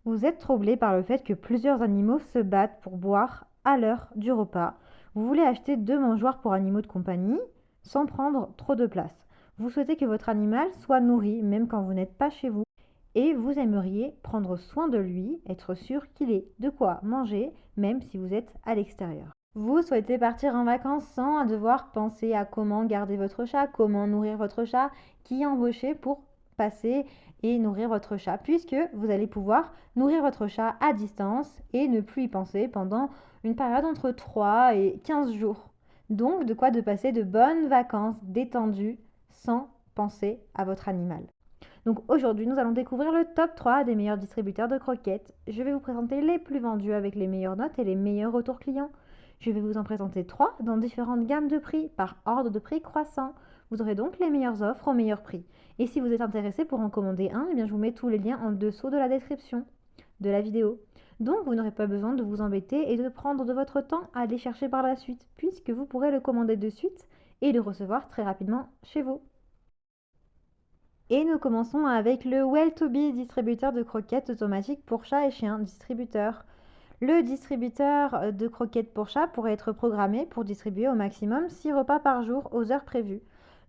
Vous êtes troublé par le fait que plusieurs animaux se battent pour boire à l'heure du repas. Vous voulez acheter 2 mangeoires pour animaux de compagnie sans prendre trop de place. Vous souhaitez que votre animal soit nourri même quand vous n'êtes pas chez vous. Et vous aimeriez prendre soin de lui, être sûr qu'il ait de quoi manger même si vous êtes à l'extérieur. Vous souhaitez partir en vacances sans devoir penser à comment garder votre chat, comment nourrir votre chat, qui embaucher pour passer et nourrir votre chat, puisque vous allez pouvoir nourrir votre chat à distance et ne plus y penser pendant une période entre 3 et 15 jours. Donc, de quoi de passer de bonnes vacances détendues sans penser à votre animal. Donc aujourd'hui, nous allons découvrir le top 3 des meilleurs distributeurs de croquettes. Je vais vous présenter les plus vendus avec les meilleures notes et les meilleurs retours clients. Je vais vous en présenter 3 dans différentes gammes de prix, par ordre de prix croissant. Vous aurez donc les meilleures offres au meilleur prix. Et si vous êtes intéressé pour en commander un, eh bien je vous mets tous les liens en dessous de la description de la vidéo. Donc vous n'aurez pas besoin de vous embêter et de prendre de votre temps à aller chercher par la suite, puisque vous pourrez le commander de suite et le recevoir très rapidement chez vous. Et nous commençons avec le Well2Be, distributeur de croquettes automatique pour chats et chiens. Le distributeur de croquettes pour chats pourrait être programmé pour distribuer au maximum 6 repas par jour aux heures prévues.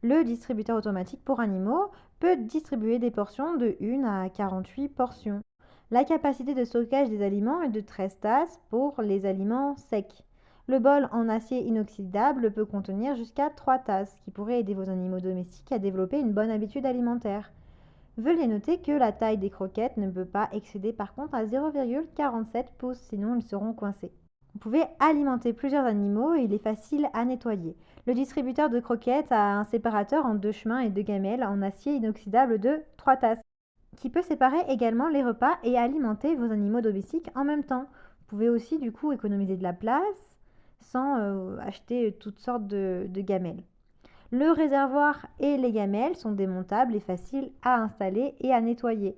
Le distributeur automatique pour animaux peut distribuer des portions de 1 à 48 portions. La capacité de stockage des aliments est de 13 tasses pour les aliments secs. Le bol en acier inoxydable peut contenir jusqu'à 3 tasses, qui pourraient aider vos animaux domestiques à développer une bonne habitude alimentaire. Veuillez noter que la taille des croquettes ne peut pas excéder par contre à 0,47 pouces, sinon ils seront coincés. Vous pouvez alimenter plusieurs animaux et il est facile à nettoyer. Le distributeur de croquettes a un séparateur en 2 chemins et 2 gamelles en acier inoxydable de 3 tasses, qui peut séparer également les repas et alimenter vos animaux domestiques en même temps. Vous pouvez aussi du coup économiser de la place sans acheter toutes sortes de gamelles. Le réservoir et les gamelles sont démontables et faciles à installer et à nettoyer.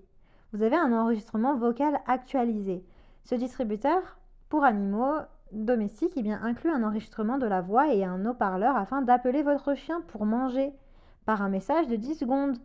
Vous avez un enregistrement vocal actualisé. Ce distributeur pour animaux domestiques inclut un enregistrement de la voix et un haut-parleur afin d'appeler votre chien pour manger par un message de 10 secondes.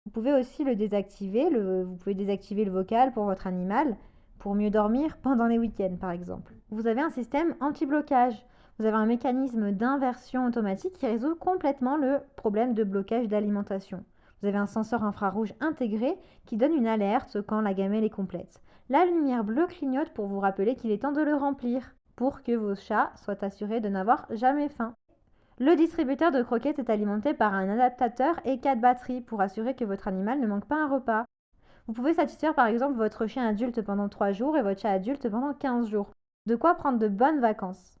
Vous pouvez aussi le désactiver, vous pouvez désactiver le vocal pour votre animal pour mieux dormir pendant les week-ends par exemple. Vous avez un système anti-blocage. Vous avez un mécanisme d'inversion automatique qui résout complètement le problème de blocage d'alimentation. Vous avez un senseur infrarouge intégré qui donne une alerte quand la gamelle est complète. La lumière bleue clignote pour vous rappeler qu'il est temps de le remplir pour que vos chats soient assurés de n'avoir jamais faim. Le distributeur de croquettes est alimenté par un adaptateur et 4 batteries pour assurer que votre animal ne manque pas un repas. Vous pouvez satisfaire par exemple votre chien adulte pendant 3 jours et votre chat adulte pendant 15 jours. De quoi prendre de bonnes vacances.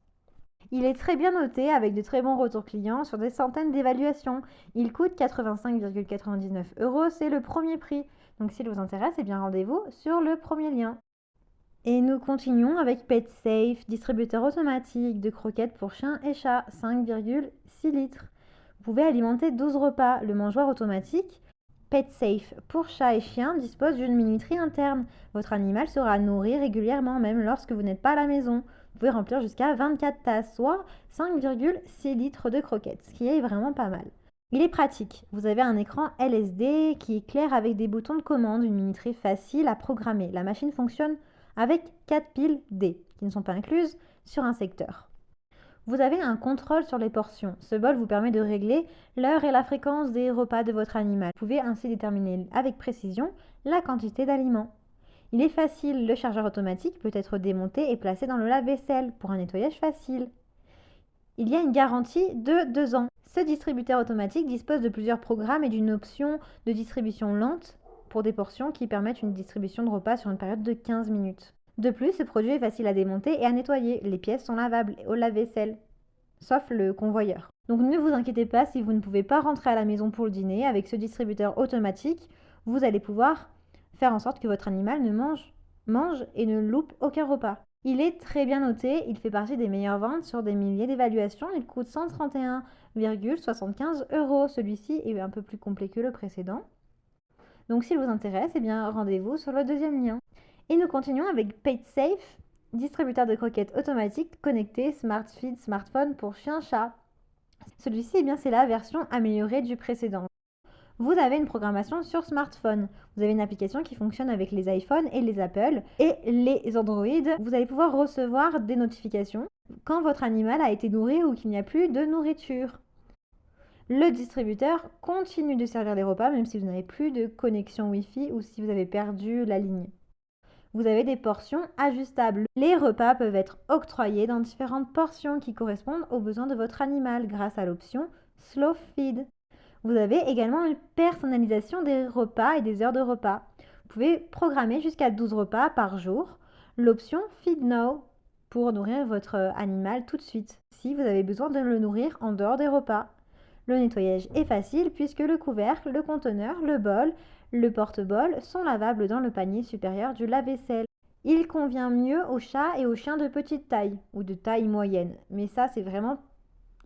Il est très bien noté avec de très bons retours clients sur des centaines d'évaluations. Il coûte 85,99 €, c'est le premier prix. Donc s'il vous intéresse, eh bien rendez-vous sur le premier lien. Et nous continuons avec PetSafe, distributeur automatique de croquettes pour chiens et chats, 5,6 litres. Vous pouvez alimenter 12 repas. Le mangeoire automatique PetSafe pour chats et chiens dispose d'une minuterie interne. Votre animal sera nourri régulièrement, même lorsque vous n'êtes pas à la maison. Vous pouvez remplir jusqu'à 24 tasses, soit 5,6 litres de croquettes, ce qui est vraiment pas mal. Il est pratique. Vous avez un écran LSD qui éclaire avec des boutons de commande, une minuterie facile à programmer. La machine fonctionne avec 4 piles D, qui ne sont pas incluses, sur un secteur. Vous avez un contrôle sur les portions. Ce bol vous permet de régler l'heure et la fréquence des repas de votre animal. Vous pouvez ainsi déterminer avec précision la quantité d'aliments. Il est facile, le chargeur automatique peut être démonté et placé dans le lave-vaisselle pour un nettoyage facile. Il y a une garantie de 2 ans. Ce distributeur automatique dispose de plusieurs programmes et d'une option de distribution lente pour des portions qui permettent une distribution de repas sur une période de 15 minutes. De plus, ce produit est facile à démonter et à nettoyer. Les pièces sont lavables au lave-vaisselle, sauf le convoyeur. Donc ne vous inquiétez pas si vous ne pouvez pas rentrer à la maison pour le dîner. Avec ce distributeur automatique, vous allez pouvoir faire en sorte que votre animal ne mange et ne loupe aucun repas. Il est très bien noté, il fait partie des meilleures ventes sur des milliers d'évaluations. Il coûte 131,75 €. Celui-ci est un peu plus complet que le précédent. Donc s'il vous intéresse, eh bien rendez-vous sur le deuxième lien. Et nous continuons avec PetSafe, distributeur de croquettes automatique connecté Smart Feed smartphone pour chien-chat. Celui-ci, eh bien, c'est la version améliorée du précédent. Vous avez une programmation sur smartphone. Vous avez une application qui fonctionne avec les iPhones et les Apple et les Android. Vous allez pouvoir recevoir des notifications quand votre animal a été nourri ou qu'il n'y a plus de nourriture. Le distributeur continue de servir les repas même si vous n'avez plus de connexion Wi-Fi ou si vous avez perdu la ligne. Vous avez des portions ajustables. Les repas peuvent être octroyés dans différentes portions qui correspondent aux besoins de votre animal grâce à l'option Slow Feed. Vous avez également une personnalisation des repas et des heures de repas. Vous pouvez programmer jusqu'à 12 repas par jour. L'option Feed Now pour nourrir votre animal tout de suite, si vous avez besoin de le nourrir en dehors des repas. Le nettoyage est facile puisque le couvercle, le conteneur, le bol, le porte-bol sont lavables dans le panier supérieur du lave-vaisselle. Il convient mieux aux chats et aux chiens de petite taille ou de taille moyenne. Mais ça, c'est vraiment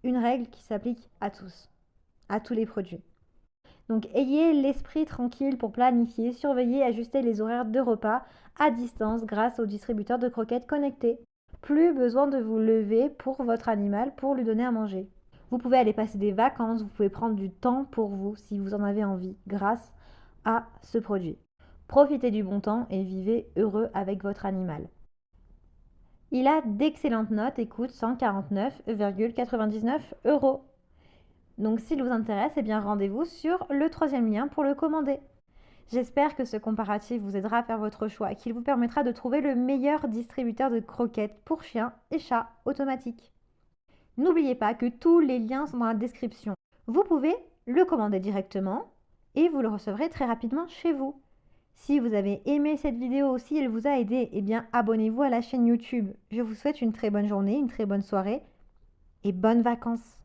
une règle qui s'applique à tous les produits. Donc ayez l'esprit tranquille pour planifier, surveiller et ajuster les horaires de repas à distance grâce au distributeur de croquettes connecté. Plus besoin de vous lever pour votre animal pour lui donner à manger. Vous pouvez aller passer des vacances, vous pouvez prendre du temps pour vous si vous en avez envie grâce à ce produit. Profitez du bon temps et vivez heureux avec votre animal. Il a d'excellentes notes et coûte 149,99 €. Donc s'il vous intéresse, eh bien rendez-vous sur le 3e lien pour le commander. J'espère que ce comparatif vous aidera à faire votre choix et qu'il vous permettra de trouver le meilleur distributeur de croquettes pour chiens et chats automatique. N'oubliez pas que tous les liens sont dans la description. Vous pouvez le commander directement et vous le recevrez très rapidement chez vous. Si vous avez aimé cette vidéo, si elle vous a aidé, eh bien abonnez-vous à la chaîne YouTube. Je vous souhaite une très bonne journée, une très bonne soirée et bonnes vacances.